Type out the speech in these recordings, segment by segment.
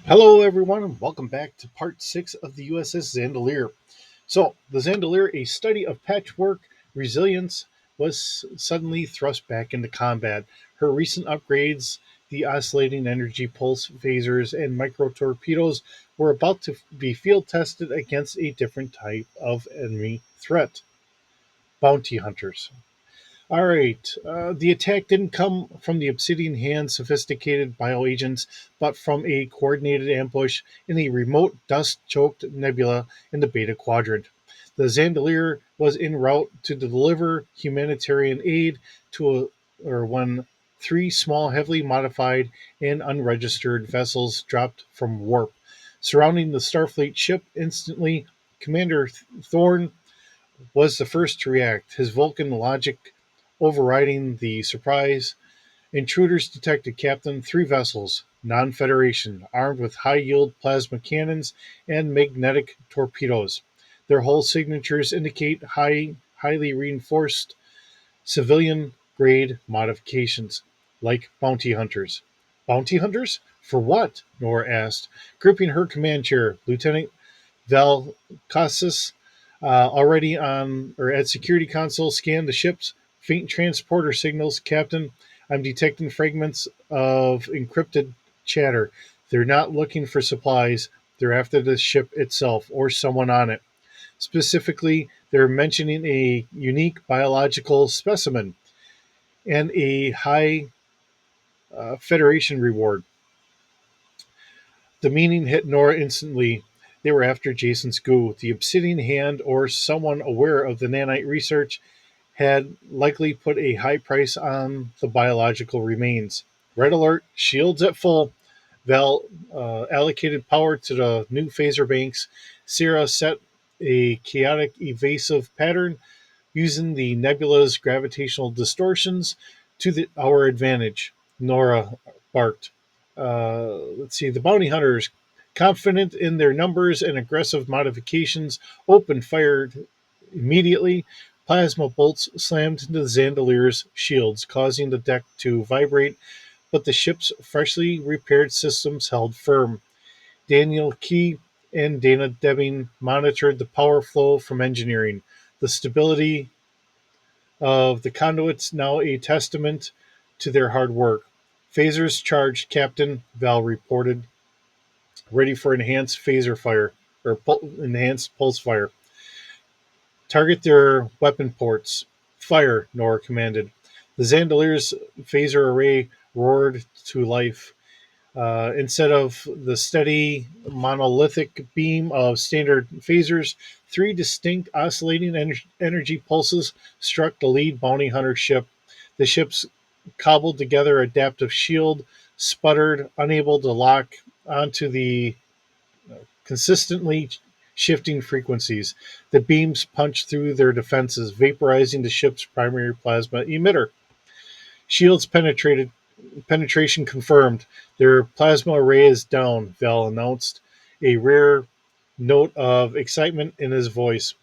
Hello, everyone, and welcome back to part 6 of the USS Zandilar. So, the Zandilar, a study of patchwork resilience, was suddenly thrust back into combat. Her recent upgrades, the oscillating energy pulse phasers and micro torpedoes, were about to be field tested against a different type of enemy threat: bounty hunters. All right. The attack didn't come from the Obsidian Hand's sophisticated bioagents, but from a coordinated ambush in a remote, dust choked nebula in the Beta Quadrant. The Zandilar was en route to deliver humanitarian aid to when three small, heavily modified, and unregistered vessels dropped from warp. Surrounding the Starfleet ship instantly, Commander Thorne was the first to react, his Vulcan logic overriding the surprise. Intruders detected, Captain. Three vessels, non Federation, armed with high yield plasma cannons and magnetic torpedoes. Their hull signatures indicate highly reinforced civilian grade modifications, like bounty hunters. Bounty hunters? For what? Nora asked, gripping her command chair. Lieutenant Val Casas, already on or at security console, scanned the ship's faint transporter signals. Captain, I'm detecting fragments of encrypted chatter. They're not looking for supplies. They're after the ship itself or someone on it. Specifically, they're mentioning a unique biological specimen and a high Federation reward. The meaning hit Nora instantly. They were after Jason's goo. The Obsidian Hand, or someone aware of the nanite research, had likely put a high price on the biological remains. Red alert, shields at full. Val allocated power to the new phaser banks. Sierra set a chaotic evasive pattern using the nebula's gravitational distortions to our advantage. Nora barked. Let's see, the bounty hunters, confident in their numbers and aggressive modifications, opened fire immediately. Plasma bolts slammed into the Zandilar's shields, causing the deck to vibrate, but the ship's freshly repaired systems held firm. Daniel Key and Dana Debbing monitored the power flow from engineering. The stability of the conduits, now a testament to their hard work. Phasers charged, Captain, Val reported, ready for enhanced phaser fire or enhanced pulse fire. Target their weapon ports. Fire, Nora commanded. The Zandilar's phaser array roared to life. Instead of the steady monolithic beam of standard phasers, three distinct oscillating energy pulses struck the lead bounty hunter ship. The ship's cobbled together adaptive shield sputtered, unable to lock onto the consistently shifting frequencies. The beams punched through their defenses, vaporizing the ship's primary plasma emitter. Shields penetration confirmed. Their plasma array is down, Val announced, a rare note of excitement in his voice.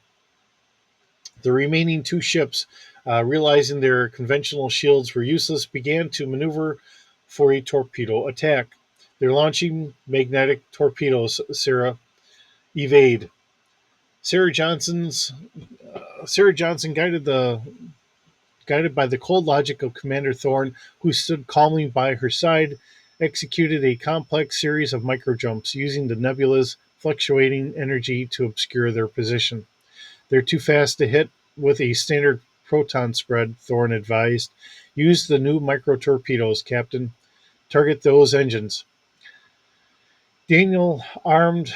The remaining two ships, realizing their conventional shields were useless, began to maneuver for a torpedo attack. They're launching magnetic torpedoes, Sarah. Evade. Sarah Johnson's Sarah Johnson guided by the cold logic of Commander Thorne, who stood calmly by her side, executed a complex series of microjumps using the nebula's fluctuating energy to obscure their position. They're too fast to hit with a standard proton spread, Thorne advised. Use the new micro torpedoes, Captain. Target those engines. Daniel armed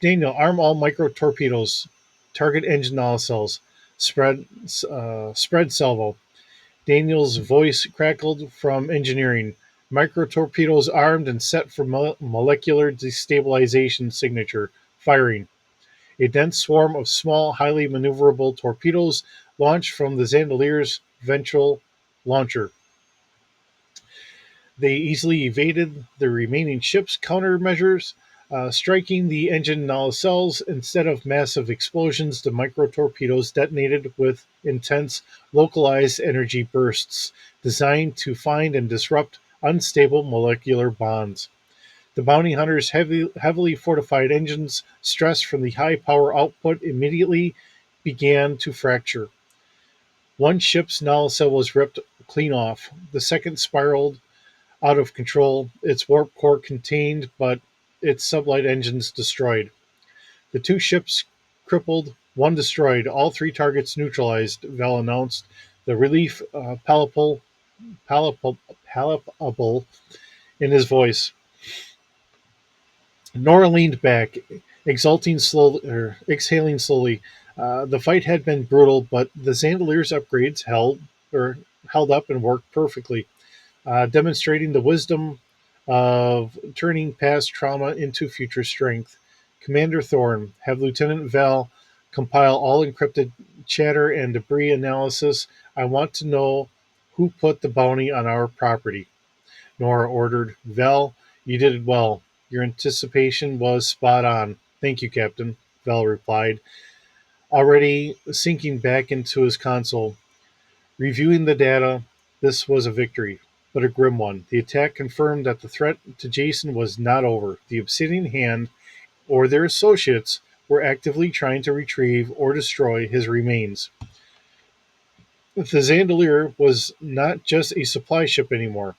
Daniel, arm all micro torpedoes. Target engine nacelles. Spread spread salvo. Daniel's voice crackled from engineering. Micro torpedoes armed and set for molecular destabilization signature. Firing. A dense swarm of small, highly maneuverable torpedoes launched from the Zandilar's ventral launcher. They easily evaded the remaining ship's countermeasures, striking the engine nacelles. Instead of massive explosions, the micro torpedoes detonated with intense, localized energy bursts designed to find and disrupt unstable molecular bonds. The bounty hunter's heavily fortified engines, stressed from the high power output, immediately began to fracture. One ship's nacelle was ripped clean off. The second spiraled out of control, its warp core contained, but its sublight engines destroyed. The two ships crippled, one destroyed, all three targets neutralized, Val announced, the relief palpable, palpable in his voice. Nora leaned back, exhaling slowly. The fight had been brutal, but the Zandelier's upgrades held up and worked perfectly, demonstrating the wisdom of turning past trauma into future strength. Commander Thorne, have Lieutenant Val compile all encrypted chatter and debris analysis. I want to know who put the bounty on our property. Nora ordered. Val, you did it well. Your anticipation was spot on. Thank you, Captain, Val replied, already sinking back into his console. Reviewing the data, this was a victory, but a grim one. The attack confirmed that the threat to Jason was not over. The Obsidian Hand, or their associates, were actively trying to retrieve or destroy his remains. The Zandilar was not just a supply ship anymore.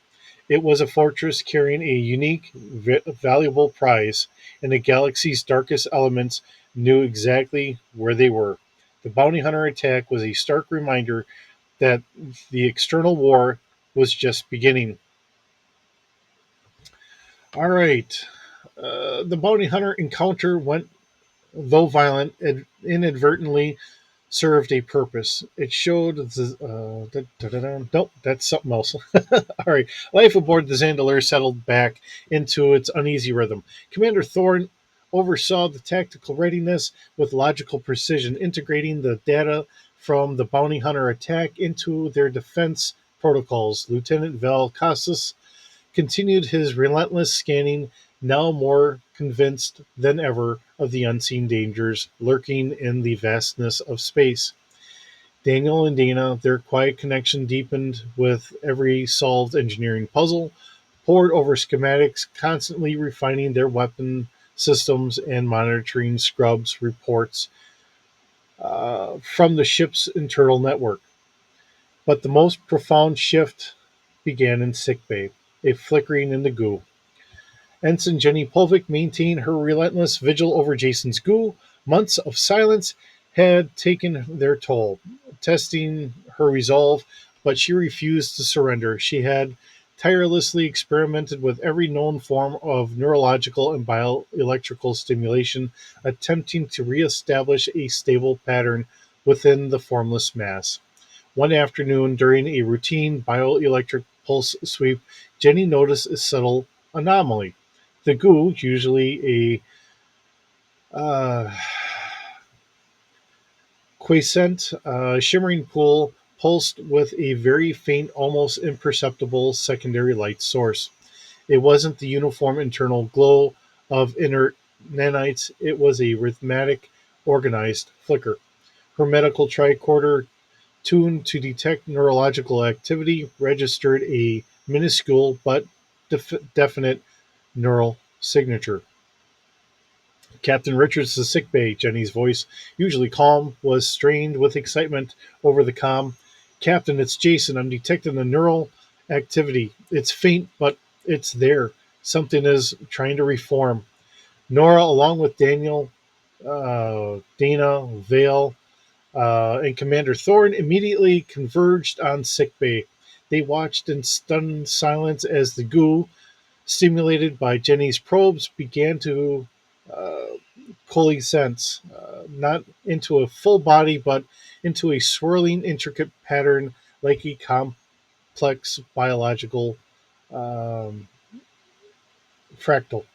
It was a fortress carrying a unique, valuable prize, and the galaxy's darkest elements knew exactly where they were. The bounty hunter attack was a stark reminder that the external war was just beginning. All right. The bounty hunter encounter went, though violent, inadvertently served a purpose. It showed nope, that's something else. All right. Life aboard the Zandalar settled back into its uneasy rhythm. Commander Thorne oversaw the tactical readiness with logical precision, integrating the data from the bounty hunter attack into their defense protocols. Lieutenant Val Casas continued his relentless scanning, now more convinced than ever of the unseen dangers lurking in the vastness of space. Daniel and Dana, their quiet connection deepened with every solved engineering puzzle, pored over schematics, constantly refining their weapon systems and monitoring Scrub's reports from the ship's internal network. But the most profound shift began in sickbay, a flickering in the goo. Ensign Jenny Polvik maintained her relentless vigil over Jason's goo. Months of silence had taken their toll, testing her resolve, but she refused to surrender. She had tirelessly experimented with every known form of neurological and bioelectrical stimulation, attempting to reestablish a stable pattern within the formless mass. One afternoon, during a routine bioelectric pulse sweep, Jenny noticed a subtle anomaly. The goo, usually a quiescent, shimmering pool, pulsed with a very faint, almost imperceptible secondary light source. It wasn't the uniform internal glow of inert nanites, it was a rhythmic, organized flicker. Her medical tricorder, tuned to detect neurological activity, registered a minuscule but definite neural signature. Captain Richards to sick bay. Jenny's voice, usually calm, was strained with excitement over the comm. Captain, it's Jason. I'm detecting a neural activity. It's faint, but it's there. Something is trying to reform. Nora, along with Daniel, Dana, Vale, and Commander Thorne, immediately converged on sickbay. They watched in stunned silence as the goo, stimulated by Jenny's probes, began to uh, coalescence, not into a full body, but into a swirling, intricate pattern like a complex biological um, fractal.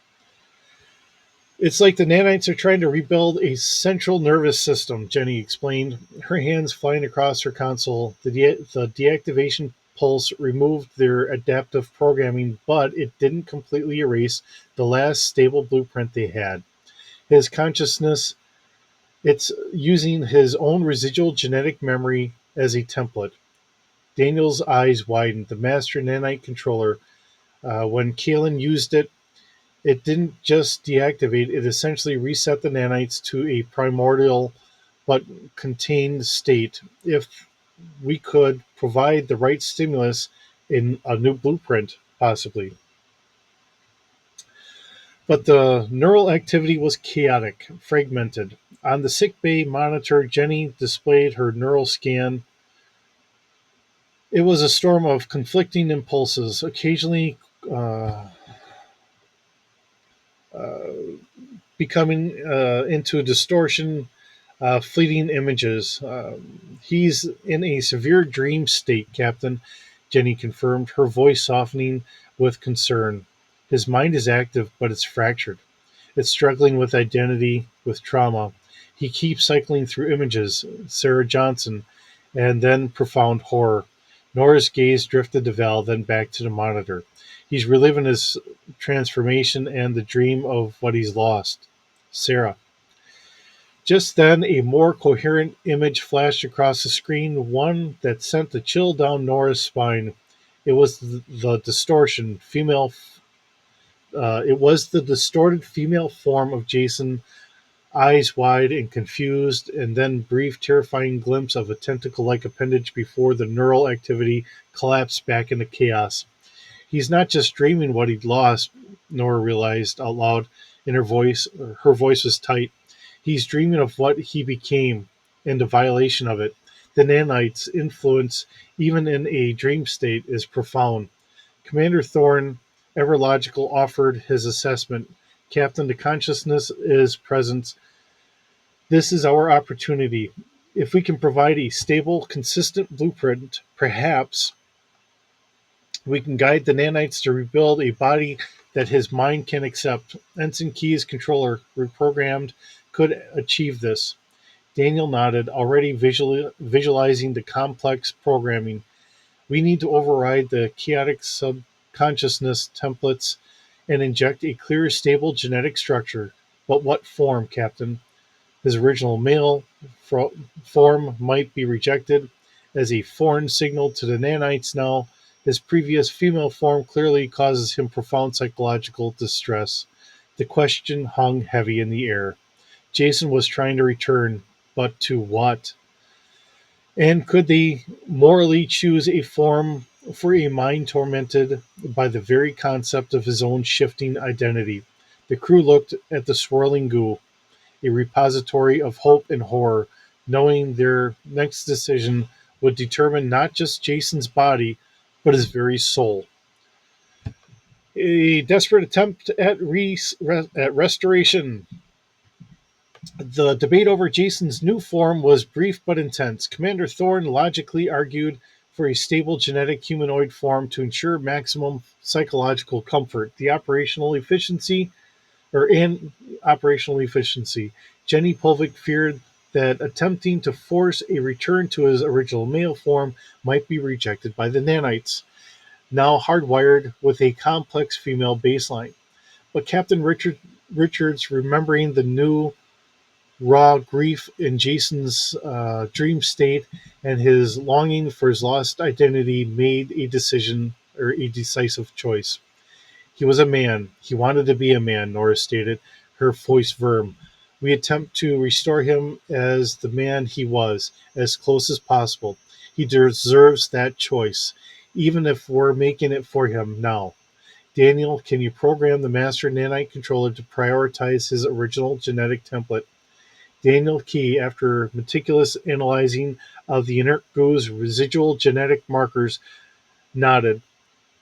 It's like the nanites are trying to rebuild a central nervous system, Jenny explained, her hands flying across her console. The deactivation pulse removed their adaptive programming, but it didn't completely erase the last stable blueprint they had. His consciousness, it's using his own residual genetic memory as a template. Daniel's eyes widened. The master nanite controller, when Kalen used it, It didn't just deactivate, it essentially reset the nanites to a primordial but contained state. If we could provide the right stimulus in a new blueprint, possibly. But the neural activity was chaotic, fragmented. On the sickbay monitor, Jenny displayed her neural scan. It was a storm of conflicting impulses, occasionally uh, uh, becoming into distortion, fleeting images. He's in a severe dream state, Captain, Jenny confirmed, her voice softening with concern. His mind is active, but it's fractured. It's struggling with identity, with trauma. He keeps cycling through images, Sarah Johnson, and then profound horror. Nora's gaze drifted to Val, then back to the monitor. He's reliving his transformation and the dream of what he's lost. Sarah. Just then, a more coherent image flashed across the screen, one that sent a chill down Nora's spine. It was the distortion, female. It was the distorted female form of Jason, eyes wide and confused, and then brief, terrifying glimpse of a tentacle-like appendage before the neural activity collapsed back into chaos. He's not just dreaming what he'd lost, Nora realized out loud, and her voice was tight. He's dreaming of what he became and the violation of it. The nanites' influence, even in a dream state, is profound. Commander Thorne, ever logical, offered his assessment. Captain, the consciousness is present. This is our opportunity. If we can provide a stable, consistent blueprint, perhaps we can guide the nanites to rebuild a body that his mind can accept. Ensign Key's controller, reprogrammed, could achieve this. Daniel nodded, already visualizing the complex programming. We need to override the chaotic subconsciousness templates and inject a clear, stable genetic structure. But what form, Captain? His original male form might be rejected as a foreign signal to the nanites now. His previous female form clearly causes him profound psychological distress. The question hung heavy in the air. Jason was trying to return, but to what? And could they morally choose a form for a mind tormented by the very concept of his own shifting identity? The crew looked at the swirling goo, a repository of hope and horror, knowing their next decision would determine not just Jason's body, but his very soul. A desperate attempt at restoration. The debate over Jason's new form was brief but intense. Commander Thorne logically argued for a stable genetic humanoid form to ensure maximum psychological comfort. The operational efficiency. Jenny Pulvic feared that attempting to force a return to his original male form might be rejected by the nanites, now hardwired with a complex female baseline. But Richards, remembering the new raw grief in Jason's dream state and his longing for his lost identity, made a decision or a decisive choice. He was a man. He wanted to be a man, Nora stated, her voice firm. We attempt to restore him as the man he was, as close as possible. He deserves that choice, even if we're making it for him now. Daniel, can you program the master nanite controller to prioritize his original genetic template? Daniel Key, after meticulous analyzing of the inert goo's residual genetic markers, nodded.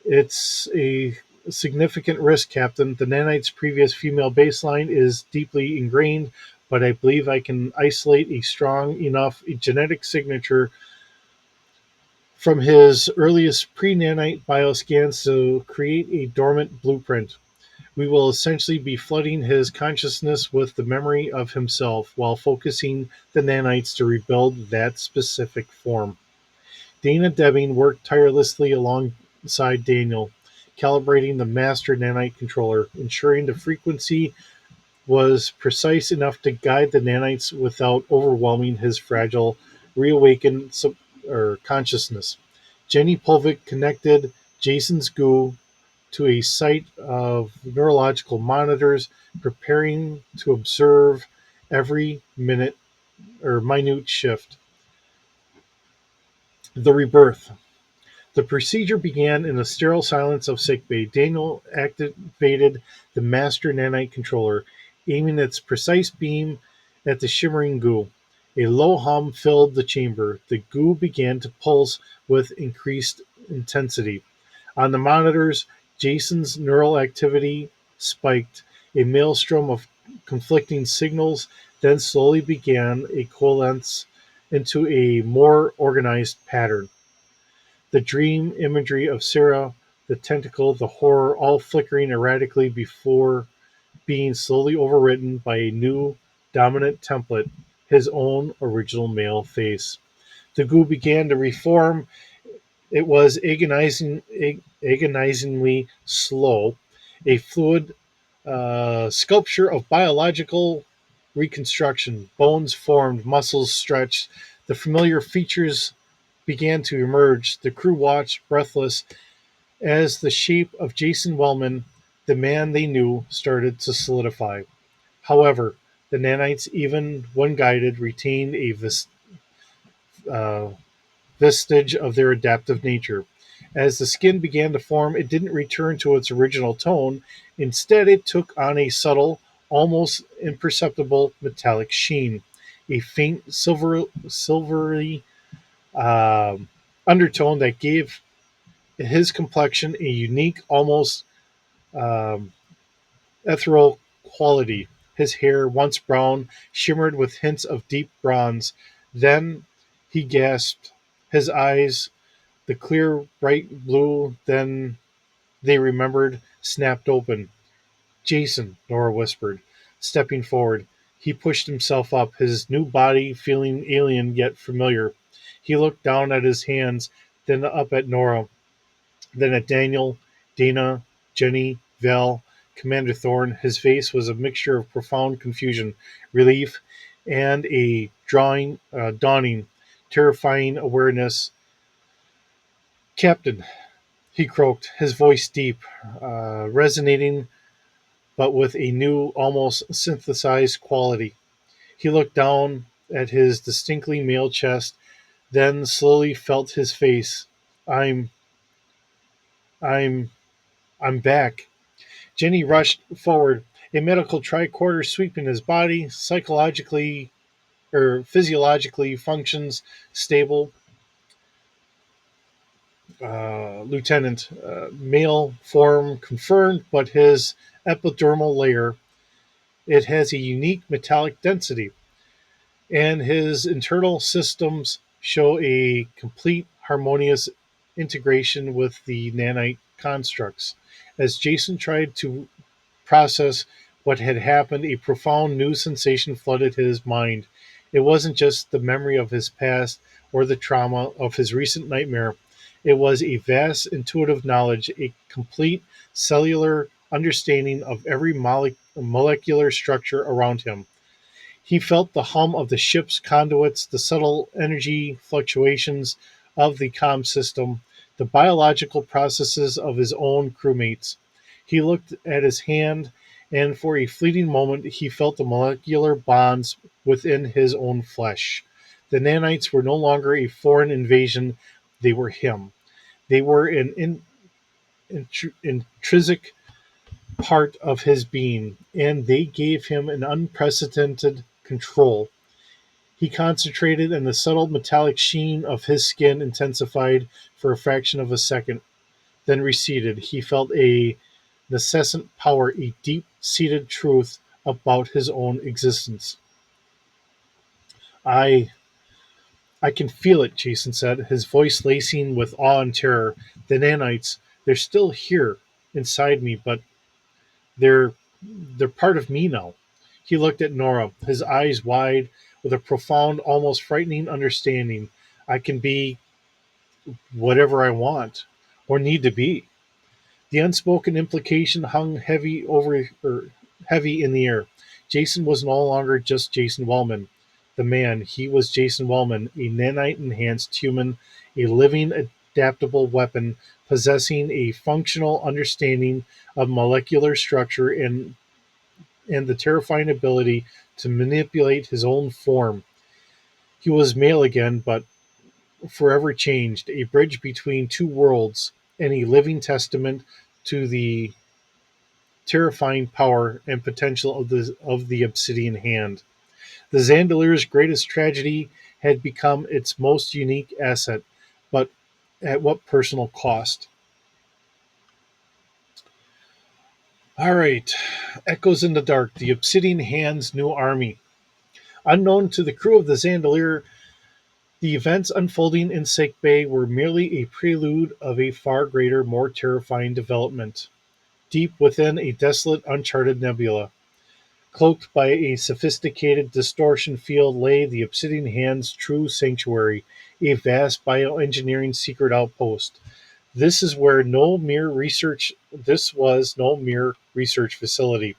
It's a significant risk, Captain. The nanite's previous female baseline is deeply ingrained, but I believe I can isolate a strong enough genetic signature from his earliest pre-nanite bioscans to create a dormant blueprint. We will essentially be flooding his consciousness with the memory of himself while focusing the nanites to rebuild that specific form. Dana Debbing worked tirelessly alongside Daniel, calibrating the master nanite controller, ensuring the frequency was precise enough to guide the nanites without overwhelming his fragile, reawakened consciousness. Jenny Pulvic connected Jason's goo to a site of neurological monitors, preparing to observe every minute or minute shift. The rebirth. The procedure began in the sterile silence of sickbay. Daniel activated the master nanite controller, aiming its precise beam at the shimmering goo. A low hum filled the chamber. The goo began to pulse with increased intensity. On the monitors, Jason's neural activity spiked. A maelstrom of conflicting signals then slowly began a coalesce into a more organized pattern. The dream imagery of Sarah, the tentacle, the horror, all flickering erratically before being slowly overwritten by a new dominant template, his own original male face. The goo began to reform. It was agonizingly slow, a fluid sculpture of biological reconstruction. Bones formed, muscles stretched, the familiar features began to emerge. The crew watched, breathless, as the shape of Jason Wellman, the man they knew, started to solidify. However, the nanites, even when guided, retained a uh, vestige of their adaptive nature. As the skin began to form, it didn't return to its original tone. Instead, it took on a subtle, almost imperceptible metallic sheen, a faint silvery undertone that gave his complexion a unique, almost um, ethereal quality. His hair, once brown, shimmered with hints of deep bronze. Then he gasped. His eyes, the clear, bright blue, then they remembered, snapped open. Jason, Nora whispered, stepping forward. He pushed himself up, his new body feeling alien yet familiar. He looked down at his hands, then up at Nora, then at Daniel, Dana, Jenny, Val, Commander Thorne. His face was a mixture of profound confusion, relief, and a dawning, terrifying awareness. Captain, he croaked, his voice deep, resonating, but with a new, almost synthesized quality. He looked down at his distinctly male chest, then slowly felt his face. I'm, I'm, I'm back. Jenny rushed forward, a medical tricorder sweeping his body, psychologically or physiologically functions stable. Lieutenant, male form confirmed, but his epidermal layer, it has a unique metallic density, and his internal systems show a complete harmonious integration with the nanite constructs. As Jason tried to process what had happened, a profound new sensation flooded his mind. It wasn't just the memory of his past or the trauma of his recent nightmare. It was a vast intuitive knowledge, a complete cellular understanding of every molecular structure around him. He felt the hum of the ship's conduits, the subtle energy fluctuations of the comm system, the biological processes of his own crewmates. He looked at his hand, and for a fleeting moment he felt the molecular bonds within his own flesh. The nanites were no longer a foreign invasion, they were him. They were an intrinsic part of his being, and they gave him an unprecedented control. He concentrated, and the subtle metallic sheen of his skin intensified for a fraction of a second, then receded. He felt a nascent power, a deep seated truth about his own existence. I I can feel it, Jason said, his voice lacing with awe and terror. The nanites, they're still here inside me, but they're they're part of me now. He looked at Nora, his eyes wide with a profound, almost frightening understanding. I can be whatever I want or need to be. The unspoken implication hung heavy in the air. Jason was no longer just Jason Wellman, the man. He was Jason Wellman, a nanite enhanced human, a living adaptable weapon possessing a functional understanding of molecular structure and the terrifying ability to manipulate his own form. He was male again, but forever changed, a bridge between two worlds, and a living testament to the terrifying power and potential of the obsidian hand. The Zandilar's greatest tragedy had become its most unique asset, but at what personal cost? All right. Echoes in the Dark, the Obsidian Hand's new army. Unknown to the crew of the Zandalir, the events unfolding in Sickbay were merely a prelude of a far greater, more terrifying development. Deep within a desolate, uncharted nebula, cloaked by a sophisticated distortion field, lay the Obsidian Hand's true sanctuary, a vast bioengineering secret outpost. This was no mere research facility.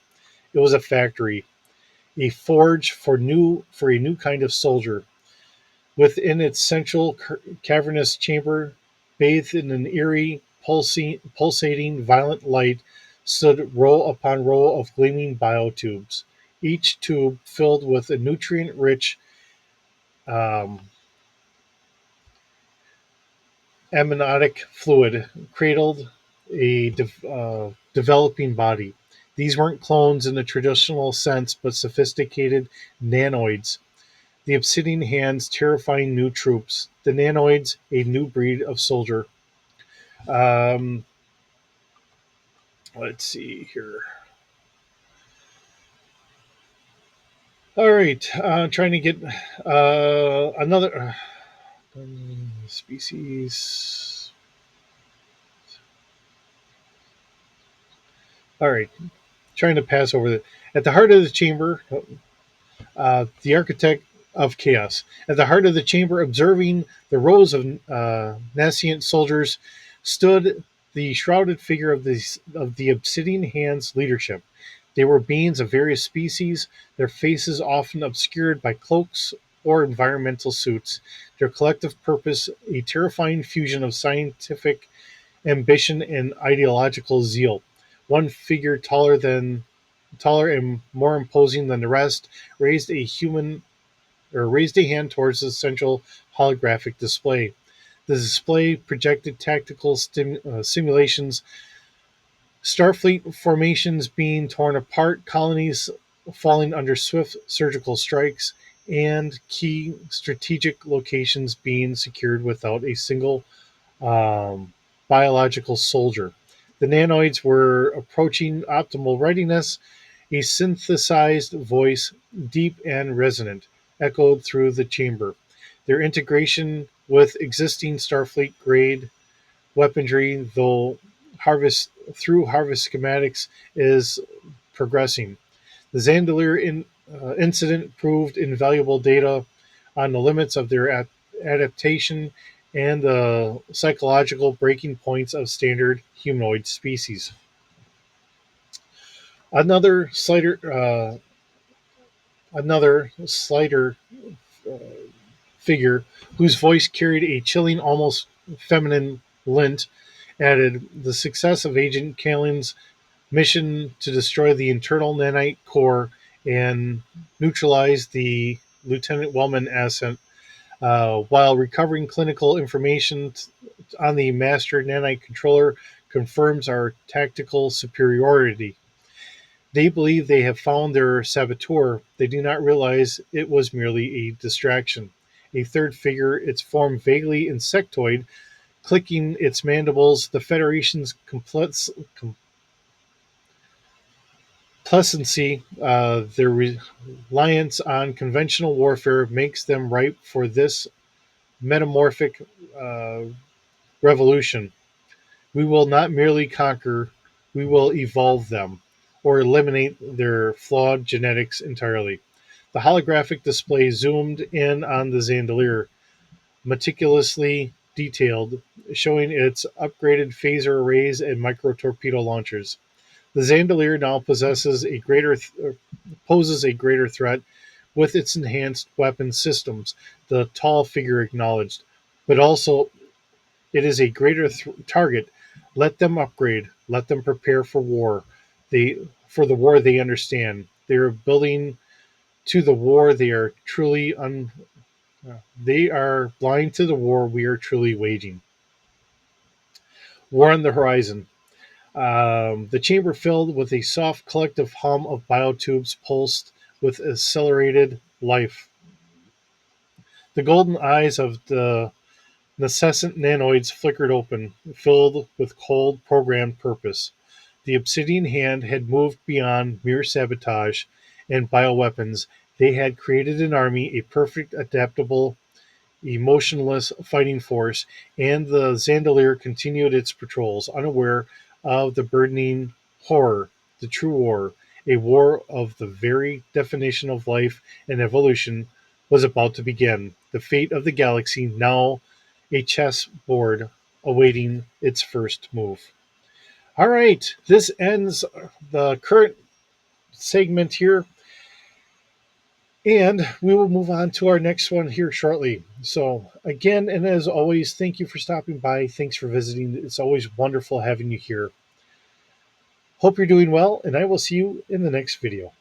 It was a factory, a forge for a new kind of soldier. Within its central cavernous chamber, bathed in an eerie, pulsating violet light, stood row upon row of gleaming biotubes, each tube filled with a nutrient-rich um, amniotic fluid, cradled a developing body. These weren't clones in the traditional sense, but sophisticated nanoids. The Obsidian Hand's terrifying new troops. The nanoids, a new breed of soldier. Um, let's see here. All right, trying to get another species. All right, trying to pass over that. At the heart of the chamber, the architect of chaos. At the heart of the chamber, observing the rows of nascent soldiers, stood the shrouded figure of the Obsidian Hand's leadership. They were beings of various species, their faces often obscured by cloaks or environmental suits. Their collective purpose, a terrifying fusion of scientific ambition and ideological zeal. One figure taller and more imposing than the rest, raised a hand towards the central holographic display. The display projected tactical simulations, Starfleet formations being torn apart, colonies falling under swift surgical strikes, and key strategic locations being secured without a single um, biological soldier. The nanoids were approaching optimal readiness. A synthesized voice, deep and resonant, echoed through the chamber. Their integration with existing Starfleet grade weaponry, harvest schematics, is progressing. The incident proved invaluable data on the limits of their adaptation and the psychological breaking points of standard humanoid species. Another slighter, uh, another slighter uh, figure, whose voice carried a chilling, almost feminine lint, added, "The success of Agent Kalin's mission to destroy the internal nanite core and neutralize the Lieutenant Wellman asset, while recovering clinical information on the master nanite controller, confirms our tactical superiority. They believe they have found their saboteur. They do not realize it was merely a distraction." A third figure, its form vaguely insectoid, clicking its mandibles, the Federation's complacency, their reliance on conventional warfare, makes them ripe for this metamorphic uh, revolution. We will not merely conquer, we will evolve them, or eliminate their flawed genetics entirely. The holographic display zoomed in on the Zandalir, meticulously detailed, showing its upgraded phaser arrays and micro torpedo launchers. The Zandalir now poses a greater threat with its enhanced weapon systems, the tall figure acknowledged, but also It is a greater target. Let them upgrade. Let them prepare for war. For the war they understand. They are building to the war. They are blind to the war we are truly waging. War on the horizon. The chamber filled with a soft collective hum of biotubes pulsed with accelerated life. The golden eyes of the nascent nanoids flickered open, filled with cold, programmed purpose. The obsidian hand had moved beyond mere sabotage and bioweapons. They had created an army, a perfect, adaptable, emotionless fighting force, and the Zandilar continued its patrols, unaware of the burdening horror, the true war, a war of the very definition of life and evolution, was about to begin. The fate of the galaxy, now a chessboard awaiting its first move. All right, this ends the current segment here, and we will move on to our next one here shortly. So, again, and as always, thank you for stopping by. Thanks for visiting. It's always wonderful having you here. Hope you're doing well, and I will see you in the next video.